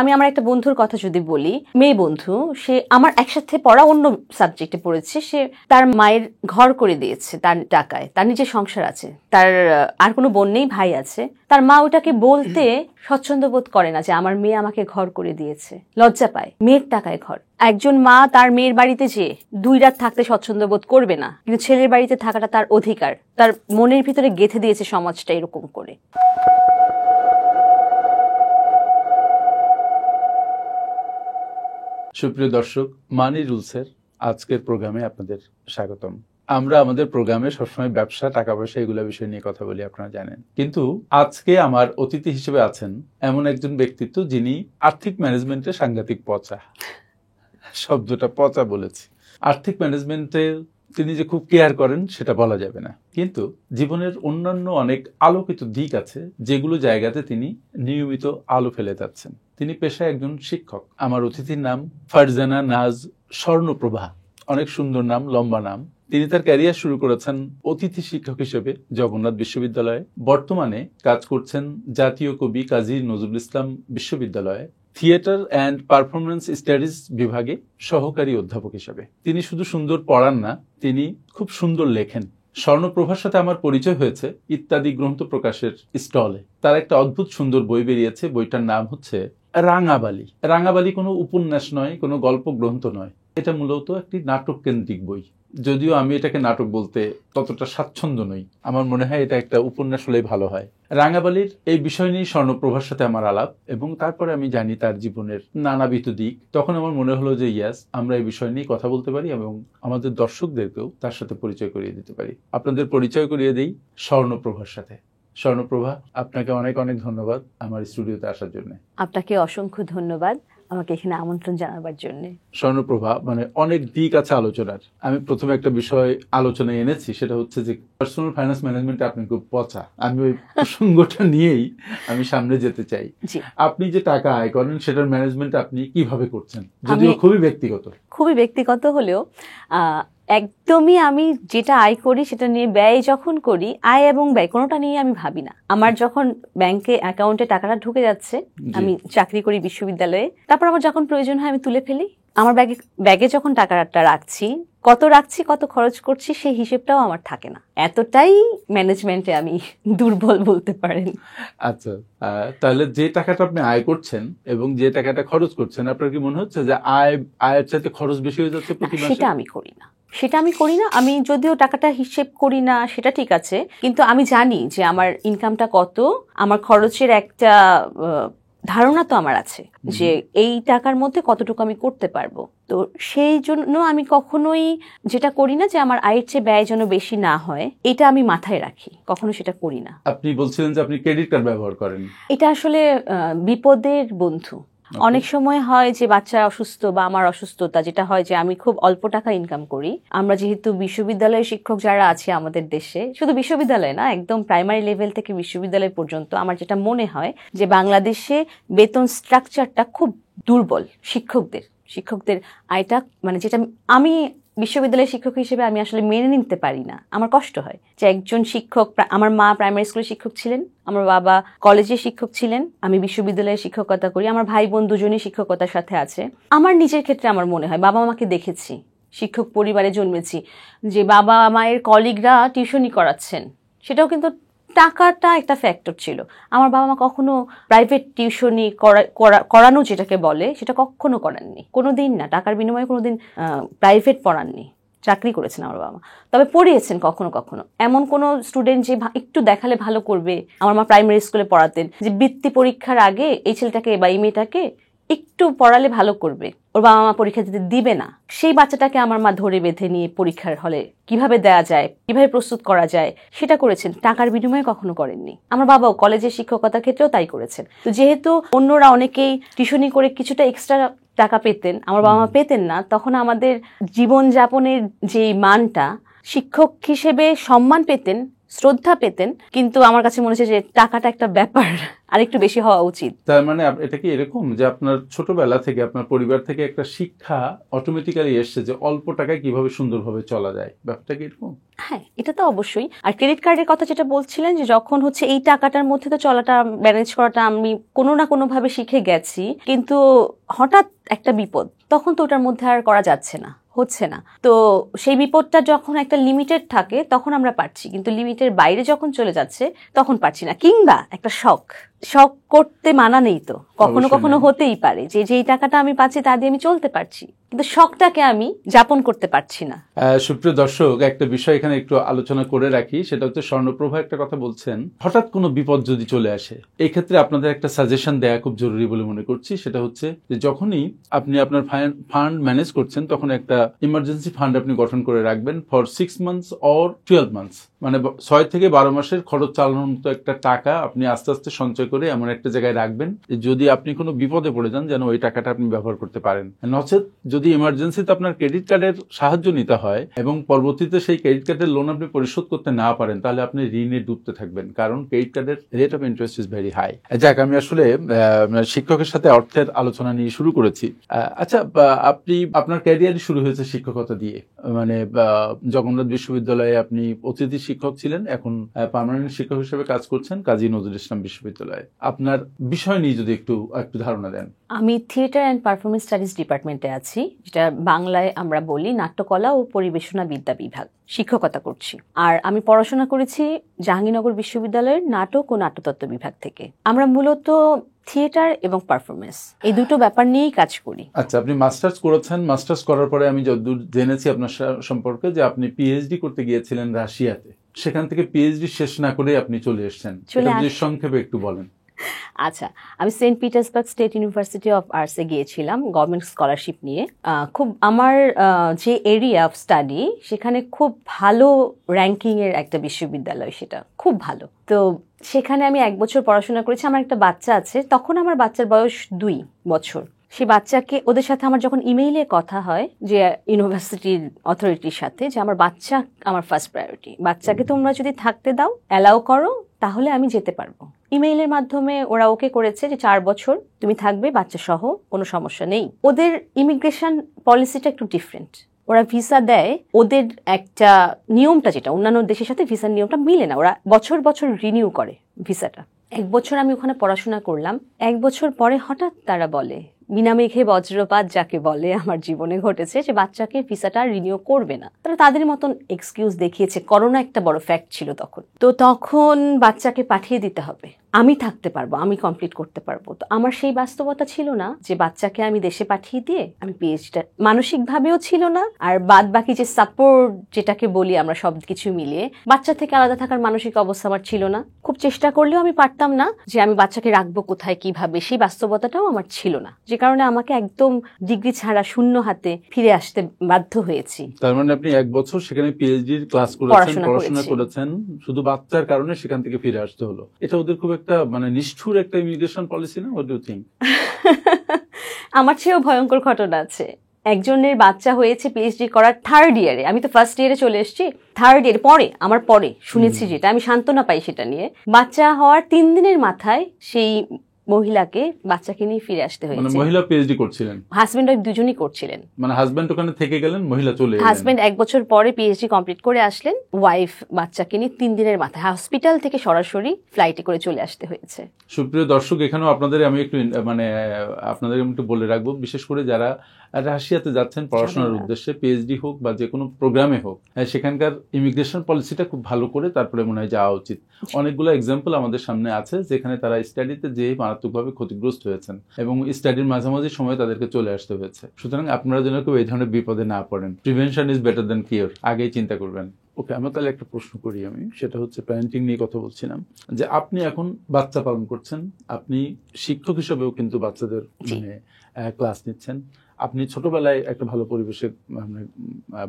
আমি আমার একটা বন্ধুর কথা যদি বলি, মেয়ে বন্ধু, সে আমার একসাথে পড়া অন্য সাবজেক্টে পড়েছে, সে তার মায়ের ঘর করে দিয়েছে তার টাকায়, তার নিজের সংসার আছে, তার আর কোনো বোন নেই, ভাই আছে। তার মা ওটাকে বলতে স্বচ্ছন্দ বোধ করে না যে আমার মেয়ে আমাকে ঘর করে দিয়েছে, লজ্জা পায়। মেয়ের টাকায় ঘর। একজন মা তার মেয়ের বাড়িতে যেয়ে 2 রাত থাকতে স্বচ্ছন্দ বোধ করবে না, কিন্তু ছেলের বাড়িতে থাকাটা তার অধিকার, তার মনের ভিতরে গেঁথে দিয়েছে সমাজটা এরকম করে। সুপ্রিয় দর্শক, মানি রুলসের আজকের প্রোগ্রামে আপনাদের স্বাগতম। আমরা আমাদের প্রোগ্রামে সবসময় ব্যবসা, টাকা পয়সা এগুলো বিষয় নিয়ে কথা বলি, আপনারা জানেন। কিন্তু আজকে আমার অতিথি হিসেবে আছেন এমন একজন ব্যক্তিত্ব যিনি আর্থিক ম্যানেজমেন্টে সাংঘাতিক পচা। শব্দটা পচা বলেছি। আর্থিক ম্যানেজমেন্টে তিনি যে খুব কেয়ার করেন সেটা বলা যাবে না, কিন্তু জীবনের অন্যান্য অনেক আলোকিত দিক আছে যেগুলো জায়গাতে তিনি নিয়মিত আলো ফেলে যাচ্ছেন। তিনি পেশায় একজন শিক্ষক। আমার অতিথির নাম ফারজানা নাজ স্বর্ণপ্রভা। অনেক সুন্দর নাম, লম্বা নাম। তিনি তার ক্যারিয়ার শুরু করেছেন অতিথি শিক্ষক হিসেবে জগন্নাথ বিশ্ববিদ্যালয়ে। বর্তমানে কাজ করছেন জাতীয় কবি কাজী নজরুল ইসলাম বিশ্ববিদ্যালয়ে থিয়েটার অ্যান্ড পারফরমেন্স স্টাডিজ বিভাগে সহকারী অধ্যাপক হিসেবে। তিনি শুধু সুন্দর পড়ান না, তিনি খুব সুন্দর লেখেন। স্বর্ণপ্রভার সাথে আমার পরিচয় হয়েছে ইত্যাদি গ্রন্থ প্রকাশের স্টলে। তার একটা অদ্ভুত সুন্দর বই বেরিয়েছে, বইটার নাম হচ্ছে রাঙাবালি। রাঙাবালি কোনো উপন্যাস নয়, কোনো গল্প গ্রন্থ নয়, এটা মূলত একটি নাটক কেন্দ্রিক বই। যদিও আমি এটাকে নাটক বলতে ততটা স্বাচ্ছন্দ্য নই, আমার মনে হয় এটা একটা উপন্যাস হলেই ভালো হয়। রাঙাবালির এই বিষয় নিয়ে স্বর্ণপ্রভার সাথে আমার আলাপ, এবং তারপরে আমি জানি তার জীবনের নানাবিধ দিক। তখন আমার মনে হলো যে ইয়াস, আমরা এই বিষয় নিয়ে কথা বলতে পারি এবং আমাদের দর্শকদেরকেও তার সাথে পরিচয় করিয়ে দিতে পারি। আপনাদের পরিচয় করিয়ে দেই স্বর্ণপ্রভার সাথে। স্বর্ণপ্রভা, আপনাকে অনেক অনেক ধন্যবাদ আমার স্টুডিওতে আসার জন্য। আপনাকে অসংখ্য ধন্যবাদ আমাকে এখানে আমন্ত্রণ জানাবার জন্য। স্বর্ণপ্রভা, মানে অনেক দিক আছে আলোচনার। আমি প্রথমে একটা বিষয় আলোচনায় এনেছি, সেটা হচ্ছে যে পার্সোনাল ফাইন্যান্স ম্যানেজমেন্টে আপনি খুব পচা। আমি ওই প্রসঙ্গটা নিয়েই আমি সামনে যেতে চাই। আপনি যে টাকা আয় করেন সেটার ম্যানেজমেন্ট আপনি কিভাবে করছেন? যদিও খুবই ব্যক্তিগত হলেও একদমই আমি যেটা আয় করি সেটা নিয়ে ব্যয় যখন করি, আয় এবং ব্যয় কোনোটা নিয়ে আমি ভাবি না। আমার যখন ব্যাংকে অ্যাকাউন্টে টাকাটা ঢুকে যাচ্ছে, আমি চাকরি করি বিশ্ববিদ্যালয়ে, তারপর আমার যখন প্রয়োজন হয় আমি তুলে ফেলি। আমার ব্যাগে যখন টাকাটা রাখছি, কত খরচ করছি সেই হিসেবটাও আমার থাকে না। এতটাই ম্যানেজমেন্টে আমি দুর্বল বলতে পারেন। আচ্ছা, তাহলে যে টাকাটা আপনি আয় করছেন এবং যে টাকাটা খরচ করছেন, আপনার কি মনে হচ্ছে যে আয়ের চাইতে খরচ বেশি হয়ে যাচ্ছে প্রতি মাসে? সেটা আমি করি না। আমি যদিও টাকাটা হিসেব করি না, সেটা ঠিক আছে, কিন্তু আমি জানি যে আমার ইনকামটা কত, আমার খরচের একটা ধারণা তো আমার আছে যে এই টাকার মধ্যে কতটুকু আমি করতে পারবো। তো সেই জন্য আমি কখনোই যেটা করি না যে আমার আয়ের চেয়ে ব্যয় যেন বেশি না হয়, এটা আমি মাথায় রাখি, কখনো সেটা করি না। আপনি বলছিলেন যে আপনি ক্রেডিট কার্ড ব্যবহার করেন। এটা আসলে বিপদের বন্ধু। অনেক সময় হয় যে বাচ্চা অসুস্থ বা আমার অসুস্থতা, যেটা হয় যে আমি খুব অল্প টাকা ইনকাম করি। আমরা যেহেতু বিশ্ববিদ্যালয়ের শিক্ষক যারা আছে আমাদের দেশে, শুধু বিশ্ববিদ্যালয় না, একদম প্রাইমারি লেভেল থেকে বিশ্ববিদ্যালয় পর্যন্ত, আমার যেটা মনে হয় যে বাংলাদেশে বেতন স্ট্রাকচারটা খুব দুর্বল। শিক্ষকদের আয়টা, মানে যেটা আমি বিশ্ববিদ্যালয়ের শিক্ষক হিসেবে আমি আসলে মেনে নিতে পারি না। আমার কষ্ট হয় যে একজন শিক্ষক, আমার মা প্রাইমারি স্কুলের শিক্ষক ছিলেন, আমার বাবা কলেজের শিক্ষক ছিলেন, আমি বিশ্ববিদ্যালয়ে শিক্ষকতা করি, আমার ভাই বোন দুজনেই শিক্ষকতার সাথে আছে। আমার নিজের ক্ষেত্রে আমার মনে হয়, বাবা মাকে দেখেছি, শিক্ষক পরিবারে জন্মেছি, যে বাবা মায়ের কলিগরা টিউশনি করাচ্ছেন, সেটাও কিন্তু টাকাটা একটা ফ্যাক্টর ছিল। আমার বাবা মা কখনো প্রাইভেট টিউশনি করানো যেটাকে বলে সেটা কখনো করাননি, কোনোদিন না। টাকার বিনিময়ে কোনোদিন প্রাইভেট পড়াননি। চাকরি করেছেন আমার বাবা, তবে পড়িয়েছেন কখনো কখনো। এমন কোনো স্টুডেন্ট যে একটু দেখালে ভালো করবে, আমার মা প্রাইমারি স্কুলে পড়াতেন, যে বৃত্তি পরীক্ষার আগে এই ছেলেটাকে বা এই মেয়েটাকে একটু পড়ালে ভালো করবে, ওর বাবা মা পরীক্ষা দিতে দিবে না, সেই বাচ্চাটাকে আমার মা ধরে বেঁধে নিয়ে পরীক্ষার হলে কিভাবে দেয়া যায়, কিভাবে প্রস্তুত করা যায় সেটা করেছেন, টাকার বিনিময়ে কখনো করেননি। আমার বাবাও কলেজের শিক্ষকতার ক্ষেত্রেও তাই করেছেন। তো যেহেতু অন্যরা অনেকেই টিউশনি করে কিছুটা এক্সট্রা টাকা পেতেন, আমার বাবা মা পেতেন না, তখন আমাদের জীবনযাপনের যে মানটা, শিক্ষক হিসেবে সম্মান পেতেন, শ্রদ্ধা পেতেন, কিন্তু আমার কাছে মনে হচ্ছে যে টাকাটা একটা ব্যাপার, আরেকটু বেশি হওয়া উচিত। তার মানে এটা কি এরকম যে আপনার ছোটবেলা থেকে আপনার পরিবার থেকে একটা শিক্ষা অটোমেটিক্যালি এসছে যে অল্প টাকায় কিভাবে সুন্দরভাবে চলা যায়, ব্যাপারটা কি এরকম? হ্যাঁ, এটা তো অবশ্যই। আর ক্রেডিট কার্ডের কথা যেটা বলছিলেন, যে যখন হচ্ছে এই টাকাটার মধ্যে তো চলাটা, ম্যানেজ করাটা আমি কোনো না কোনো ভাবে শিখে গেছি, কিন্তু হঠাৎ একটা বিপদ, তখন তো ওটার মধ্যে আর করা যাচ্ছে না, হচ্ছে না। তো সেই বিপদটা যখন একটা লিমিটেড থাকে তখন আমরা পারছি, কিন্তু লিমিটের বাইরে যখন চলে যাচ্ছে তখন পারছি না। কিংবা একটা শখ করতে মানা নেই তো, কখনো কখনো হতেই পারে যে যেই টাকাটা আমি পাচ্ছি তা দিয়ে আমি চলতে পারছি, কিন্তু শখটাকে আমি যাপন করতে পারছি না। সুপ্রিয় দর্শক, একটা বিষয় এখানে একটু আলোচনা করে রাখি, সেটা হচ্ছে স্বর্ণপ্রভা একটা কথা বলছেন, হঠাৎ কোনো বিপদ যদি চলে আসে, এই ক্ষেত্রে আপনাদের একটা সাজেশন দেয়া খুব জরুরি বলে মনে করছি। সেটা হচ্ছে যে যখনই আপনি আপনার ফান্ড ম্যানেজ করছেন, তখন একটা ইমার্জেন্সি ফান্ড আপনি গঠন করে রাখবেন ফর 6 মান্থস অর 12 মান্থস, মানে 6 থেকে 12 মাসের খরচ চালানোর মতো একটা টাকা আপনি আস্তে আস্তে সঞ্চয় করে এমন একটা জায়গায় রাখবেন যদি আপনি কোনো বিপদে পড়ে যান যেন ওই টাকাটা আপনি ব্যবহার করতে পারেন। নচেত যদি ইমার্জেন্সিতে আপনার ক্রেডিট কার্ডের সাহায্য নিতে হয় এবং পরবর্তীতে সেই ক্রেডিট কার্ডের লোন আপনি পরিশোধ করতে না পারেন, তাহলে আপনি ঋণে ডুবতে থাকবেন, কারণ ক্রেডিট কার্ডের rate of interest is very high. যাক, আমি আসলে শিক্ষকের সাথে অর্থের আলোচনা নিয়ে শুরু করেছি। আচ্ছা, আপনি আপনার ক্যারিয়ার শুরু হয়েছে শিক্ষকতা দিয়ে, মানে জগন্নাথ বিশ্ববিদ্যালয়ে আপনি অতিথি শিক্ষক ছিলেন, এখন পার্মানেন্ট শিক্ষক হিসেবে কাজ করছেন কাজী নজরুল ইসলাম বিশ্ববিদ্যালয়ে। আপনার বিষয় নিয়ে যদি একটু ধারণা দেন। আমি থিয়েটার অ্যান্ড পারফরমেন্স স্টাডিজ ডিপার্টমেন্টে আছি, যেটা বাংলায় আমরা বলি নাট্যকলা ও পরিবেশনা বিদ্যা বিভাগ, শিক্ষকতা করছি। আর আমি পড়াশোনা করেছি জাহাঙ্গীরনগর বিশ্ববিদ্যালয়ের নাটক ও নাট্যতত্ত্ব বিভাগ থেকে। আমরা মূলত থিয়েটার এবং পারফরমেন্স এই দুটো ব্যাপার নিয়েই কাজ করি। আচ্ছা, আপনি মাস্টার্স করেছেন, মাস্টার্স করার পরে আমি যতদূর জেনেছি আপনার সম্পর্কে যে আপনি পিএইচডি করতে গিয়েছিলেন রাশিয়াতে, সেখান থেকে পিএইচডি শেষ না করে আপনি চলে এসেছেন, সংক্ষেপে একটু বলেন। আচ্ছা, আমি Saint Petersburg State University of আর্টসে গিয়েছিলাম গভর্নমেন্ট স্কলারশিপ নিয়ে। খুব আমার যে এরিয়া অফ স্টাডি, সেখানে খুব ভালো র্যাঙ্কিং এর একটা বিশ্ববিদ্যালয়, সেটা খুব ভালো। তো সেখানে আমি 1 বছর পড়াশোনা করেছি। আমার একটা বাচ্চা আছে, তখন আমার বাচ্চার বয়স 2 বছর। সেই বাচ্চাকে, ওদের সাথে আমার যখন ইমেইলে কথা হয় যে ইউনিভার্সিটির অথরিটির সাথে, যে আমার বাচ্চা আমার ফার্স্ট প্রায়োরিটি, বাচ্চাকে তোমরা যদি থাকতে দাও, অ্যালাউ করো, তাহলে আমি যেতে পারবো। ইমেইলের মাধ্যমে ওরা ওকে করেছে যে 4 বছর তুমি থাকবে বাচ্চা সহ, কোনো সমস্যা নেই। ওদের ইমিগ্রেশন পলিসিটা একটু ডিফারেন্ট, ওরা ভিসা দেয়, ওদের একটা নিয়মটা যেটা অন্যান্য দেশের সাথে ভিসার নিয়মটা মিলে না, ওরা বছর বছর রিনিউ করে ভিসাটা। 1 বছর আমি ওখানে পড়াশোনা করলাম। 1 বছর পরে হঠাৎ তারা বলে, বিনা মেঘে বজ্রপাত যাকে বলে আমার জীবনে ঘটেছে, যে বাচ্চাকে ভিসাটা রিনিউ করবে না। তারা তাদের মতন এক্সকিউজ দেখিয়েছে, করোনা একটা বড় ফ্যাক্ট ছিল তখন। তো তখন বাচ্চাকে পাঠিয়ে দিতে হবে, আমি থাকতে পারবো, আমি কমপ্লিট করতে পারবো। তো আমার সেই বাস্তবতা ছিল না যে বাচ্চাকে আমি দেশে পাঠিয়ে দিয়ে আমি পিএইচডিটা, মানসিকভাবেও ছিল না, আর বাদ বাকি যে সাপোর্ট যেটাকে বলি আমরা সবকিছু মিলিয়ে, বাচ্চা থেকে আলাদা থাকার মানসিক অবস্থা আমার ছিল না। খুব চেষ্টা করলেও আমি পারতাম না যে আমি বাচ্চাকে রাখবো কোথায়, কিভাবে, সেই বাস্তবতাটাও আমার ছিল না, যে কারণে আমাকে একদম ডিগ্রি ছাড়া শূন্য হাতে ফিরে আসতে বাধ্য হয়েছি। তার মানে আপনি 1 বছর সেখানে পিএইচডির ক্লাস করেছেন, পড়াশোনা করেছেন, শুধু বাচ্চার কারণে সেখান থেকে ফিরে আসতে হলো। এটা ওদের খুব একটা মানে নিষ্ঠুর একটা ইমিগ্রেশন পলিসি না? What do you think? আমার চেয়েও ভয়ঙ্কর ঘটনা আছে। একজনের বাচ্চা হয়েছে পিএইচডি করার 3rd ইয়ারে, আমি তো ফার্স্ট ইয়ারে চলে এসেছি। 3rd ইয়ার পরে শুনেছি, যেটা আমি সান্ত্বনা পাই সেটা নিয়ে, বাচ্চা হওয়ার 3 দিনের মাথায় সেই মহিলাকে বাচ্চাকে নিয়ে ফিরে আসতে হয়েছে। মানে মহিলা পিএইচডি করছিলেন, হাজবেন্ড ওয়াইফ দুজনই করছিলেন। মানে হাজবেন্ড ওখানে থেকে গেলেন, মহিলা চলে এলেন। হাজবেন্ড 1 বছর পরে পিএইচডি কমপ্লিট করে আসলেন, ওয়াইফ বাচ্চাকে নিয়ে 3 দিনের মাথায় হসপিটাল থেকে সরাসরি ফ্লাইটে করে চলে আসতে হয়েছে। সুপ্রিয় দর্শক, এখানেও আপনাদের আমি একটু আপনাদের একটু বলে রাখবো, বিশেষ করে যারা রাশিয়াতে যাচ্ছেন পড়াশোনার উদ্দেশ্যে, পিএইচডি হোক বা যে কোনো প্রোগ্রামে হোক, সেখানকার ইমিগ্রেশন পলিসিটা খুব ভালো করে তারপরে মনে হয় যাওয়া উচিত। অনেকগুলো এক্সাম্পল আমাদের সামনে আছে যেখানে তারা স্টাডিতে যে মারাত্মকভাবে ক্ষতিগ্রস্ত হয়েছেন এবং স্টাডির মাঝামাঝি সময় তাদেরকে চলে আসতে হয়েছে। সুতরাং আপনারা যেন কেউ এই ধরনের বিপদে না পড়েন। Prevention is better than cure, আগেই চিন্তা করবেন। ওকে, আমরা তাহলে একটা প্রশ্ন করি, আমি সেটা হচ্ছে প্যারেন্টিং নিয়ে কথা বলছিলাম, যে আপনি এখন বাচ্চা পালন করছেন, আপনি শিক্ষক হিসেবেও কিন্তু বাচ্চাদের ক্লাস নিচ্ছেন, আপনি ছোটবেলায় একটা ভালো পরিবেশে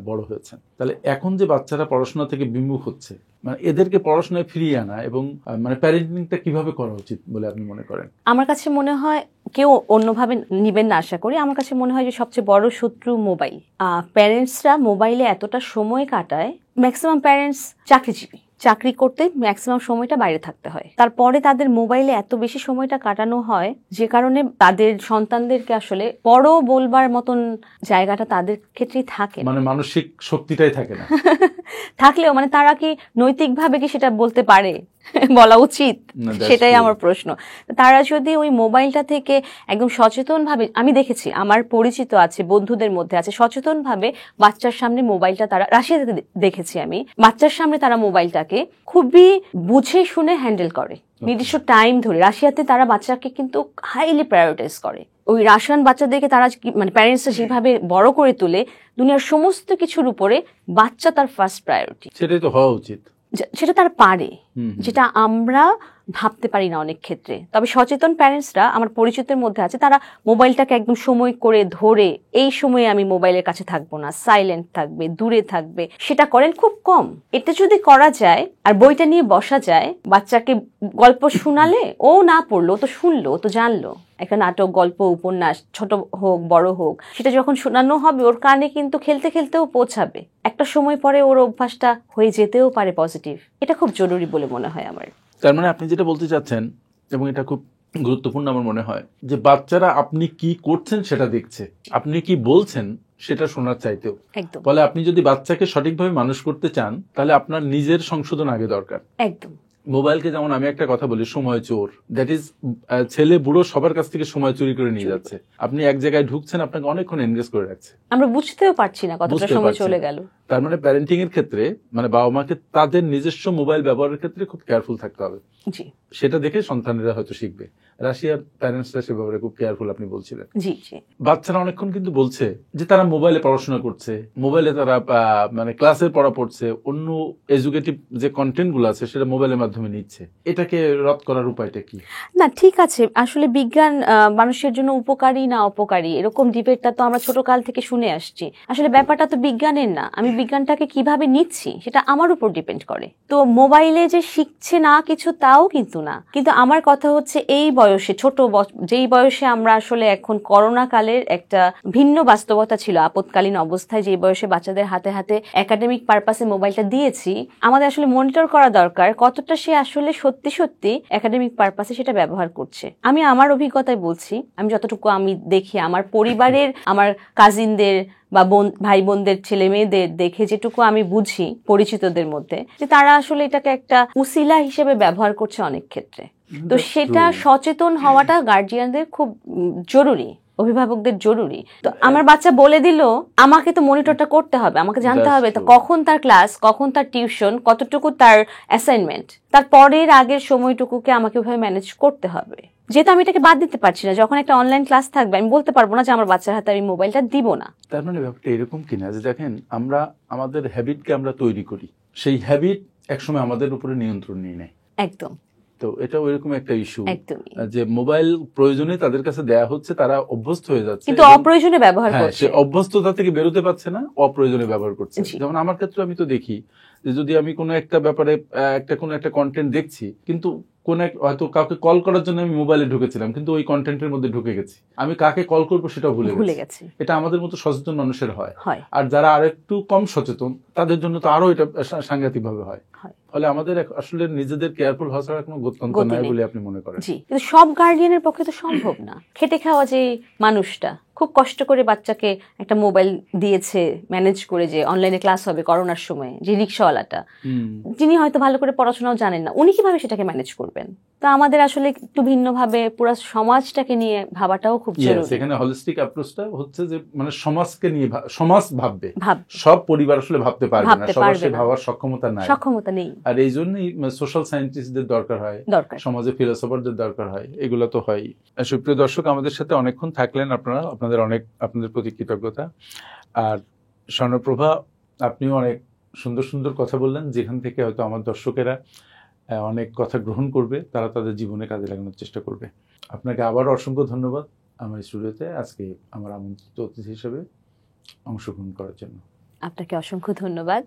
বড় হয়েছেন, তাহলে এখন যে বাচ্চারা পড়াশোনা থেকে বিমুখ হচ্ছে, মানে এদেরকে পড়াশোনায় ফিরিয়ে আনা এবং মানে প্যারেন্টিংটা কিভাবে করা উচিত বলে আপনি মনে করেন? আমার কাছে মনে হয়, কেউ অন্যভাবে নিবেন না আশা করি, আমার কাছে মনে হয় যে সবচেয়ে বড় শত্রু মোবাইল। প্যারেন্টসরা মোবাইলে এতটা সময় কাটায়, ম্যাক্সিমাম প্যারেন্টস চাকরিজীবী, চাকরি করতে ম্যাক্সিমাম সময়টা বাইরে থাকতে হয়, তারপরে তাদের মোবাইলে এত বেশি সময়টা কাটানো হয় যে কারণে তাদের সন্তানদেরকে আসলে বড় বলবার মতন জায়গাটা তাদের ক্ষেত্রেই থাকে না। মানে মানসিক শক্তিটাই থাকে না। থাকলেও মানে তারা কি নৈতিকভাবে কি সেটা বলতে পারে, বলা উচিত, সেটাই আমার প্রশ্ন। তারা যদি ওই মোবাইলটা থেকে একদম সচেতন ভাবে, আমি দেখেছি আমার পরিচিত আছে, বন্ধুদের মধ্যে আছে, সচেতন ভাবে বাচ্চার সামনে মোবাইলটা, তারা রাশিয়াতে দেখেছি আমি, বাচ্চার সামনে তারা মোবাইলটাকে খুবই বুঝে শুনে হ্যান্ডেল করে, নির্দিষ্ট টাইম ধরে। রাশিয়াতে তারা বাচ্চাকে কিন্তু হাইলি প্রায়োরিটাইজ করে। ওই রাশিয়ান বাচ্চাদেরকে তারা মানে প্যারেন্টসরা যেভাবে বড় করে তোলে, দুনিয়ার সমস্ত কিছুর উপরে বাচ্চা তার ফার্স্ট প্রায়োরিটি। সেটাই তো হওয়া উচিত, সেটা তারা পারে, যেটা আমরা ভাবতে পারি না অনেক ক্ষেত্রে। তবে সচেতন প্যারেন্টসরা আমার পরিচিতের মধ্যে আছে, তারা মোবাইলটাকে একদম সময় করে ধরে, এই সময়ে আমি মোবাইলের কাছে থাকবো না, সাইলেন্ট থাকবে, দূরে থাকবে, সেটা করেন খুব কম। এটা যদি করা যায় আর বইটা নিয়ে বসা যায়, বাচ্চাকে গল্প শোনালে ও না পড়লো, ও তো শুনলো, ও তো জানলো। একটা নাটক, গল্প, উপন্যাস, ছোট হোক বড় হোক, সেটা যখন শোনানো হবে ওর কানে কিন্তু খেলতে খেলতেও পৌঁছাবে। একটা সময় পরে ওর অভ্যাসটা হয়ে যেতেও পারে পজিটিভ। এটা খুব জরুরি বলে মনে হয় আমার। তার মানে আপনি যেটা বলতে চাচ্ছেন, এবং এটা খুব গুরুত্বপূর্ণ আমার মনে হয়, যে বাচ্চারা আপনি কি করছেন সেটা দেখছে, আপনি কি বলছেন সেটা শোনার চাইতেও। ফলে আপনি যদি বাচ্চাকে সঠিকভাবে মানুষ করতে চান, তাহলে আপনার নিজের সংশোধন আগে দরকার। একদম। মোবাইলকে যেমন আমি একটা কথা বলি, সময় চোর, দ্যাট ইজ ছেলে বুড়ো সবার কাছ থেকে সময় চুরি করে নিয়ে যাচ্ছে। আপনি এক জায়গায় ঢুকছেন, আপনাকে অনেকক্ষণ এনগেজ করে রাখছে, আমরা বুঝতেও পারছি না কতটা সময় চলে গেল। তার মানে প্যারেন্টিং এর ক্ষেত্রে মানে বাবা মাকে তাদের নিজস্ব মোবাইল ব্যবহারের ক্ষেত্রে খুব কেয়ারফুল থাকতে হবে। জি, সেটা দেখে সন্তানেরা হয়তো শিখবে। রাশিয়ার প্যারেন্টসরা সে ব্যাপারে খুব কেয়ারফুল, আপনি বলছিলেন। জি জি। বাচ্চারা অনেকক্ষণ কিন্তু বলছে যে তারা মোবাইলে পড়াশোনা করছে, মোবাইলে তারা মানে ক্লাসের পড়া পড়ছে, অন্য এডুকেটিভ যে কন্টেন্ট গুলো আছে সেটা মোবাইলের মাধ্যমে নিচ্ছে। এটাকে রদ করার উপায়টা কি? না, ঠিক আছে, আসলে বিজ্ঞান মানুষের জন্য উপকারী না অপকারী এরকম ডিবেটটা তো আমরা ছোট কাল থেকে শুনে আসছি। আসলে ব্যাপারটা তো বিজ্ঞানের না, আমি বিজ্ঞানটাকে কিভাবে নিচ্ছি সেটা আমার উপর ডিপেন্ড করে। তো মোবাইলে যে শিখছে না কিছু তাও কিন্তু না, কিন্তু আমার কথা হচ্ছে এই বয়সে, যেই বয়সে আমরা আসলে এখন, করোনা কালের একটা ভিন্ন বাস্তবতা ছিল, আপৎকালীন অবস্থায় যে বয়সে বাচ্চাদের হাতে হাতে একাডেমিক পারপাসে মোবাইলটা দিয়েছি, আমাদের আসলে মনিটর করা দরকার কতটা সে আসলে সত্যি সত্যি একাডেমিক পারপাসে সেটা ব্যবহার করছে। আমি আমার অভিজ্ঞতায় বলছি, আমি যতটুকু আমি দেখি আমার পরিবারের, আমার কাজিনদের বা ভাই বোনদের ছেলে মেয়েদের দেখে যেটুকু আমি বুঝি পরিচিতদের মধ্যে, যে তারা আসলে এটাকে একটা উসিলা হিসেবে ব্যবহার করছে অনেক ক্ষেত্রে। তো সেটা সচেতন হওয়াটা গার্জিয়ানদের খুব জরুরি, অভিভাবকদের জরুরি। তো আমার বাচ্চা বলে দিল, আমাকে তো মনিটরটা করতে হবে, আমাকে জানতে হবে তো কখন তার ক্লাস, কখন তার টিউশন, কতটুকু তার অ্যাসাইনমেন্ট, তার পরের আগের সময়টুকুকে আমাকে ওইভাবে ম্যানেজ করতে হবে। যেহেতু আমি এটাকে বাদ দিতে পারছি না, যখন একটা অনলাইন ক্লাস থাকবে আমি বলতে পারবো না যে আমার বাচ্চার হাতে আমি মোবাইলটা দিব না। তার মানে ব্যাপারটা এরকম কিনা যে দেখেন, আমরা আমাদের হ্যাবিটকে আমরা তৈরি করি, সেই হ্যাবিট একসময় আমাদের উপরে নিয়ন্ত্রণ নিয়ে নেয়। একদম। তো এটা ওইরকম একটা ইস্যু যে মোবাইল প্রয়োজনে তাদের কাছে দেয়া হচ্ছে, তারা অভ্যস্ত হয়ে যাচ্ছে, কিন্তু অপ্রয়োজনে ব্যবহার করছে। সে অভ্যস্ততা থেকে বেরোতে পারছে না, অপ্রয়োজনে ব্যবহার করছে। যেমন আমার ক্ষেত্রে আমি তো দেখি যে যদি আমি কোনো একটা ব্যাপারে কোনো একটা কন্টেন্ট দেখছি, কিন্তু কোন হয়তো কাউকে কল করার জন্য আমি মোবাইলে ঢুকেছিলাম, কিন্তু ওই কন্টেন্টের মধ্যে ঢুকে গেছি, আমি কাকে কল করবো সেটা ভুলে গেছি। এটা আমাদের মতো সচেতন মানুষের হয়, আর যারা আর একটু কম সচেতন তাদের জন্য তো আরো এটা সাংঘাতিক ভাবে হয়। ফলে আমাদের আসলে নিজেদের কেয়ারফুল হওয়া ছাড়া কোনো গত্যন্তর নাই বলে আপনি মনে করেন? জি, কিন্তু সব গার্ডিয়ানের পক্ষে তো সম্ভব না। খেটে খাওয়া যে মানুষটা খুব কষ্ট করে বাচ্চাকে একটা মোবাইল দিয়েছে ম্যানেজ করে, যে অনলাইনে ক্লাস হবে করোনার সময়, যে রিক্সাওয়ালাটা, যিনি হয়তো ভালো করে পড়াশোনাও জানেন না, উনি কিভাবে সেটাকে ম্যানেজ করবেন? তো আমাদের আসলে একটু ভিন্নভাবে পুরো সমাজটাকে নিয়ে ভাবাটাও খুব জরুরি। এখানে হলিস্টিক অ্যাপ্রোচটা হচ্ছে যে মানে সমাজকে নিয়ে, সমাজ ভাববে, সব পরিবার আসলে ভাবতে পারবে না, সবার সে ভাবার সক্ষমতা নেই। আর এই জন্যই সোশ্যাল সায়েন্টিস্টদের দরকার হয়, সমাজে ফিলোসফারদের দরকার হয়, এগুলো তো হয়। সুপ্রিয় দর্শক, আমাদের সাথে অনেকক্ষণ থাকলেন আপনারা, আপনাদের প্রতি কৃতজ্ঞতা। আর স্বর্ণপ্রভা, আপনিও অনেক সুন্দর সুন্দর কথা বললেন, যেখান থেকে হয়তো আমার দর্শকেরা অনেক কথা গ্রহণ করবে, তারা তাদের জীবনে কাজে লাগানোর চেষ্টা করবে। আপনাকে আবারও অসংখ্য ধন্যবাদ আমার স্টুডিওতে আজকে আমার আমন্ত্রিত অতিথি হিসেবে অংশগ্রহণ করার জন্য। আপনাকে অসংখ্য ধন্যবাদ।